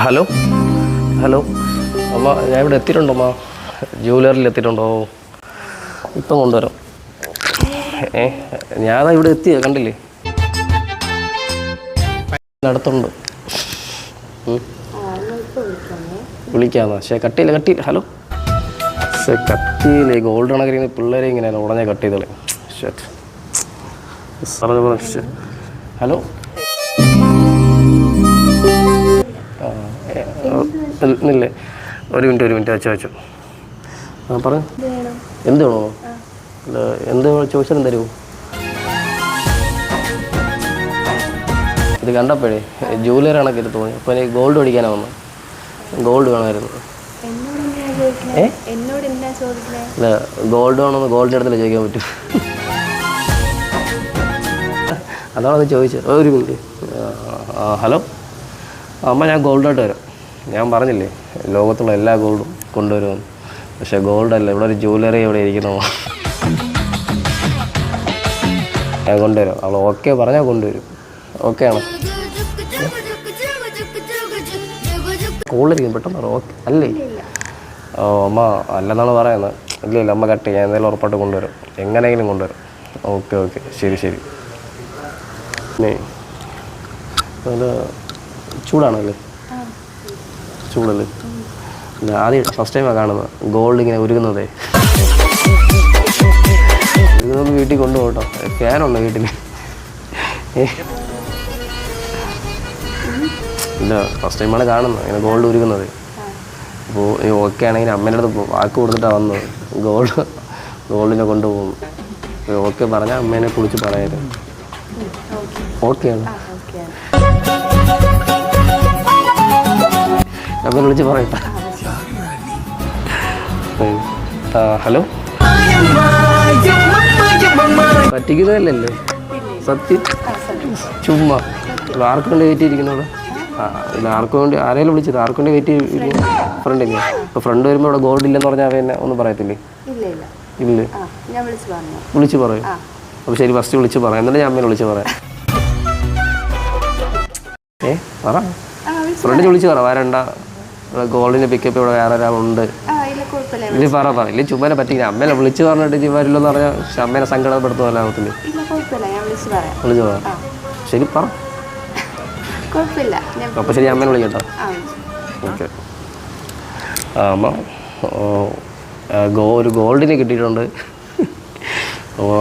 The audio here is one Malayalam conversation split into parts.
ഹലോ ഹലോ അമ്മ, ഞാൻ ഇവിടെ എത്തിയിട്ടുണ്ടോ അമ്മ? ജൂവലറിയിൽ എത്തിയിട്ടുണ്ടോ? ഇപ്പം കൊണ്ടുവരാം. ഞാനാ ഇവിടെ എത്തിയ കണ്ടില്ലേ, അടുത്തുണ്ട്. വിളിക്കാമെന്നാ? പക്ഷേ കട്ടിയില്ല. ഹലോ, പക്ഷേ കട്ടിയില്ലേ, ഗോൾഡ് കണക്കിരിക്കുന്ന പിള്ളേരെ ഇങ്ങനെ ഉടനെ കട്ട് ചെയ്തോളെ. ഹലോ, ഇല്ലേ, ഒരു മിനിറ്റ് അച്ചു. ആ പറഞ്ഞു. എന്ത് വേണോ? എന്ത് ചോദിച്ചാലും തരുമോ? ഇത് കണ്ടപ്പോഴേ ജൂവലറി കണക്ക് ഇത് തോന്നി. അപ്പോൾ എനിക്ക് ഗോൾഡ് മേടിക്കാനാണ് വന്നത്. ഗോൾഡ് വേണമായിരുന്നു. ഇല്ല, ഗോൾഡ് വേണമെന്ന് ഗോൾഡിൻ്റെ അടുത്തല്ലേ ചോദിക്കാൻ പറ്റും. അതാണ് അത് ചോദിച്ചത്. ഒരു മിനിറ്റ്. ഹലോ അമ്മ, ഞാൻ ഗോൾഡായിട്ട് വരാം. ഞാൻ പറഞ്ഞില്ലേ ലോകത്തുള്ള എല്ലാ ഗോൾഡും കൊണ്ടുവരുമെന്ന്. പക്ഷേ ഗോൾഡല്ല, ഇവിടെ ഒരു ജൂവലറി ഇവിടെ ഇരിക്കണോ. ഞാൻ കൊണ്ടുവരാം. അവൾ ഓക്കെ പറഞ്ഞാൽ കൊണ്ടുവരും. ഓക്കെ ആണോ? സ്കൂളിലിരിക്കും പെട്ടെന്ന് ഓക്കെ അല്ലേ? ഓ അമ്മ അല്ലെന്നാണ് പറയുന്നത്. ഇല്ല അമ്മ കട്ട് ചെയ്യാൻ എന്തായാലും ഉറപ്പായിട്ട് കൊണ്ടുവരും. എങ്ങനെയെങ്കിലും കൊണ്ടുവരും. ഓക്കെ ശരി. പിന്നെ അത് ചൂടാണല്ലേ? ചൂടല്ലേ? ആദ്യം ഫസ്റ്റ് ടൈമാണ് കാണുന്നത് ഗോൾഡ് ഇങ്ങനെ ഉരുകുന്നതേ. ഇതൊന്ന് വീട്ടിൽ കൊണ്ടുപോകട്ടോ. ഫാനുണ്ടോ വീട്ടിൽ? ഇല്ല, ഫസ്റ്റ് ടൈമാണ് കാണുന്നത് ഇങ്ങനെ ഗോൾഡ് ഉരുകുന്നത്. അപ്പോൾ ഓക്കെ ആണെങ്കിൽ അമ്മേൻ്റെ അടുത്ത് വാക്ക് കൊടുത്തിട്ടാണ് വന്നത്. ഗോൾഡിനെ കൊണ്ടുപോകുന്നു. ഓക്കെ പറഞ്ഞാൽ അമ്മേനെ കുളിച്ച് പറയായിരുന്നു. ഓക്കെയാണ്. അമ്മേനെ വിളിച്ച് പറയട്ടെ. ഹലോ, പറ്റിക്കുന്നതല്ലല്ലോ സത്യം. ചുമ്മാ ആർക്കും വേണ്ടി വെയിറ്റ് ചെയ്തിരിക്കുന്നവിടെ. ഇല്ല, ആർക്കും വേണ്ടി ആരെങ്കിലും വിളിച്ചത്? ആർക്കും വേണ്ടി വെയിറ്റ് ചെയ്തിരിക്കുന്നു? ഫ്രണ്ടിന്. ഇപ്പോൾ ഫ്രണ്ട് വരുമ്പോൾ ഇവിടെ ഗോൾഡ് ഇല്ലെന്ന് പറഞ്ഞാൽ അവനെ ഒന്നും പറയത്തില്ലേ? ഇല്ല, വിളിച്ച് പറയും. അപ്പോൾ ശരി, ഫസ്റ്റ് വിളിച്ച് പറയാം, എന്നിട്ട് ഞാൻ അമ്മേനെ വിളിച്ച് പറയാം. പറ, ഫ്രണ്ടിന് വിളിച്ച് പറ. വരണ്ട, ഗോൾഡിന് പിക്കപ്പ് ഇവിടെ വേറെ ഒരാളുണ്ട്. ഇല്ല പറ. ഇല്ല ചുമ്മാനെ പറ്റില്ല. അമ്മേനെ വിളിച്ച് പറഞ്ഞിട്ട് വരില്ലെന്ന് പറഞ്ഞാൽ അമ്മേനെ സങ്കടപ്പെടുത്തുമല്ലോ. വിളിച്ച് പറയാം. ശരി പറ. അപ്പോൾ ശരി, അമ്മേനെ വിളിക്കട്ടോ. ഓക്കെ. അമ്മ, ഒരു ഗോൾഡിന് കിട്ടിയിട്ടുണ്ട്. അപ്പോൾ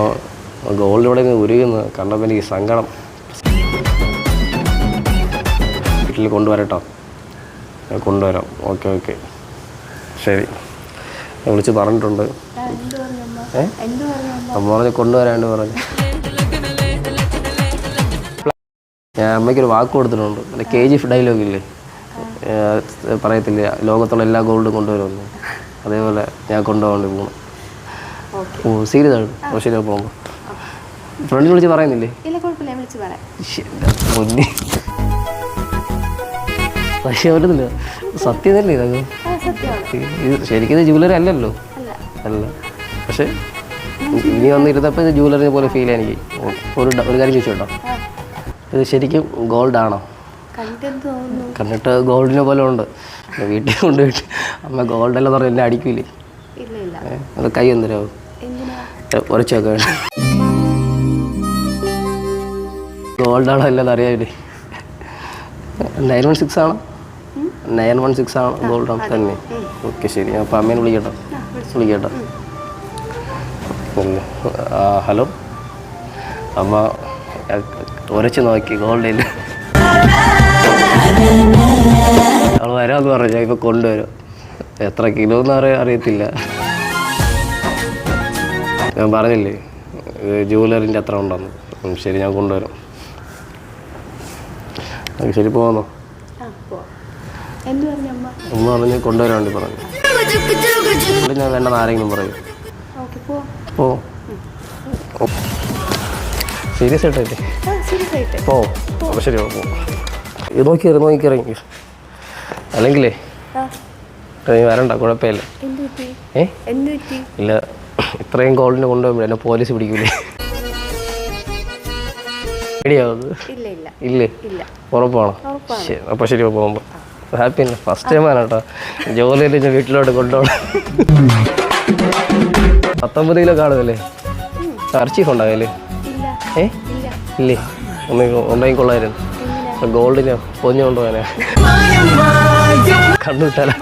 ഗോൾഡ് ഇവിടെ ഉരുകുന്നത് കണ്ടപ്പോൾ എനിക്ക് സങ്കടം. വീട്ടിൽ കൊണ്ടുവരട്ടോ? കൊണ്ടുവരാം. ഓക്കെ ശരി, ഞാൻ വിളിച്ച് പറഞ്ഞിട്ടുണ്ട്. അമ്മ പറഞ്ഞ് കൊണ്ടുവരാണ്ട് പറഞ്ഞു. ഞാൻ അമ്മയ്ക്കൊരു വാക്ക് കൊടുത്തിട്ടുണ്ട്. പിന്നെ KGF ഡയലോഗില്ലേ, പറയത്തില്ലേ ലോകത്തുള്ള എല്ലാ ഗോൾഡും കൊണ്ടുവരുമെന്ന്. അതേപോലെ ഞാൻ കൊണ്ടുപോകാണ്ട് പോകണം. ഓ സീരിയസ് ആണ്. ഓ ശരി, പോകുമ്പോൾ ഫ്രണ്ടിൽ വിളിച്ച് പറയുന്നില്ലേ? മുന്നേ പക്ഷേ പറ്റുന്നില്ല. സത്യം തന്നെ ഇതൊക്കെ. ഇത് ശരിക്കും ജൂവലറി അല്ലല്ലോ. അല്ല, പക്ഷേ ഇനി വന്നിരുന്നപ്പോൾ ഇത് ജൂവലറിനെ പോലെ ഫീൽ ചെയ്യാൻ എനിക്ക്. ഒരു കാര്യം ചോദിച്ചു കേട്ടോ, ഇത് ശരിക്കും ഗോൾഡാണോ? കണ്ടിട്ട് ഗോൾഡിനെ പോലെ ഉണ്ട്. വീട്ടിൽ കൊണ്ടുപോയിട്ട് അമ്മ ഗോൾഡല്ലെന്ന് പറഞ്ഞാൽ എന്നെ അടിക്കൂലേ? അത് കൈ എന്തരാവും ഉറച്ചൊക്കെ വേണ്ട. ഗോൾഡാണോ അല്ലെന്ന് അറിയാമില്ലേ? 916 ആണോ? 916 ആണോ? ഗോൾഡാണ് തന്നെ. ഓക്കെ ശരി, അപ്പോൾ അമ്മേനെ വിളിക്കട്ടോ. ഹലോ അമ്മ, ഉരച്ച് നോക്കി ഗോൾഡിൽ. അവൾ വരാമെന്ന് പറഞ്ഞു. ഞാൻ ഇപ്പോൾ കൊണ്ടുവരും. എത്ര കിലോ എന്ന് അറിയത്തില്ല. ഞാൻ പറഞ്ഞില്ലേ ജൂവലറിൻ്റെ അത്ര ഉണ്ടെന്ന്. ശരി, ഞാൻ കൊണ്ടുവരും. ശരി, പോകുന്നോ? അമ്മ പറഞ്ഞ് കൊണ്ടുവരാൻ വേണ്ടി പറഞ്ഞു. ഞാൻ വേണ്ടെന്ന് ആരെങ്കിലും പറയും. സീരിയസ് ആയിട്ടല്ലേ? അപ്പോൾ ശരി, ഇത് നോക്കിയിറങ്ങി. അല്ലെങ്കിലേ നീ വരണ്ട, കുഴപ്പമില്ല. ഇല്ല, ഇത്രയും ഗോൾഡിനെ കൊണ്ടുപോകുമ്പോൾ എന്നെ പോലീസ് പിടിക്കൂലേ? പേടിയാവുന്നത്? ഇല്ലേ? ഉറപ്പാണോ? ശരി, അപ്പോൾ ശരി, പോകുമ്പോൾ ഹാപ്പി അല്ല, ഫസ്റ്റ് ടൈമാണ് കേട്ടോ ജോലിയിൽ ഞാൻ വീട്ടിലോട്ട് കൊണ്ടുപോകണം. 19 കിലോ കാണുമല്ലേ? അർച്ചീഫ് ഉണ്ടാകല്ലേ? ഇല്ലേ? ഒന്ന് ഉണ്ടെങ്കിൽ കൊള്ളായിരുന്നു. ഗോൾഡിനോ പൊഞ്ഞു കൊണ്ടുപോകാനാ കണ്ണുവിട്ടാലോ.